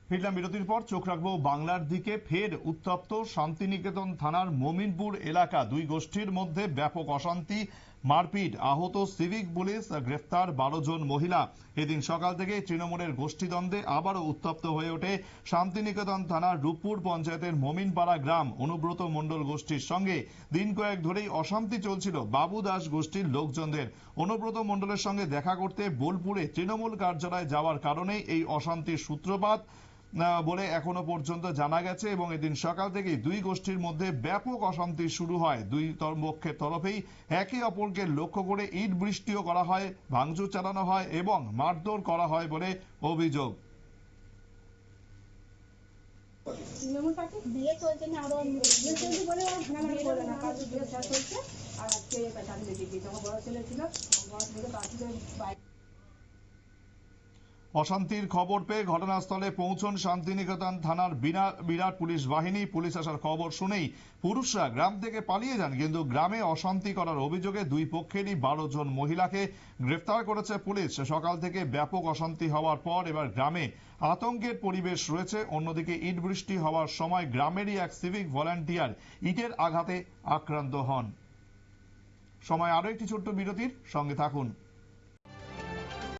ফিরলাম বিরতির পর। চোখ রাখবো বাংলার দিকে। ফের উত্তপ্ত শান্তিনিকেতন থানার মমিনপুর এলাকা। দুই গোষ্ঠীর মধ্যে ব্যাপক অশান্তি, মারপিট, আহত সিভিক পুলিশ, গ্রেফতার 12 জন মহিলা। এদিন সকাল থেকে তৃণমূলের গোষ্ঠীদ্বন্দ্বে আবারও উত্তপ্ত হয়ে ওঠে শান্তিনিকেতন থানার রূপপুর পঞ্চায়েতের মমিনপাড়া গ্রাম। অনুব্রত মণ্ডল গোষ্ঠীর সঙ্গে দিন কয়েক ধরেই অশান্তি চলছিল বাবু দাস গোষ্ঠীর লোকজনদের। অনুব্রত মণ্ডলের সঙ্গে দেখা করতে বোলপুরে তৃণমূল কার্যালয়ে যাওয়ার কারণেই এই অশান্তির সূত্রপাত বলে এখনো পর্যন্ত জানা গেছে। এবং এদিন সকাল থেকেই দুই গোষ্ঠীর মধ্যে ব্যাপক অশান্তি শুরু হয়। দুই পক্ষের তরফেই একে অপরকে লক্ষ্য করে ইট বৃষ্টিও করা হয়, ভাঙচুর চালানো হয় এবং মারধর করা হয় বলে অভিযোগ। তৃণমূল পার্টি বিয়ে চলছে না, আরো বিয়ে চলছে বলে ভাঙাভাঙি করবে না, কাজ বিয়ে চলছে। আর আজকে আমি দেখেছি যখন বড় ছেলে ছিল, বড় ছেলে বাচ্চাদের বাইরে। অশান্তির খবর পেয়ে ঘটনাস্থলে পৌঁছন শান্তিনিকেতন থানার বিরাট পুলিশ বাহিনী। পুলিশ আসার খবর শুনেই পুরুষরা গ্রাম থেকে পালিয়ে যান, কিন্তু গ্রামে অশান্তি করার অভিযোগে দুই পক্ষেরই 12 জন মহিলাকে গ্রেফতার করেছে পুলিশ। সকাল থেকে ব্যাপক অশান্তি হওয়ার পর এবার গ্রামে আতঙ্কের পরিবেশ রয়েছে। অন্যদিকে ইট বৃষ্টি হওয়ার সময় গ্রামেরই এক সিভিক ভলান্টিয়ার ইটের আঘাতে আক্রান্ত হন। সময় আরো একটি ছোট্ট বিরতির, সঙ্গে থাকুন।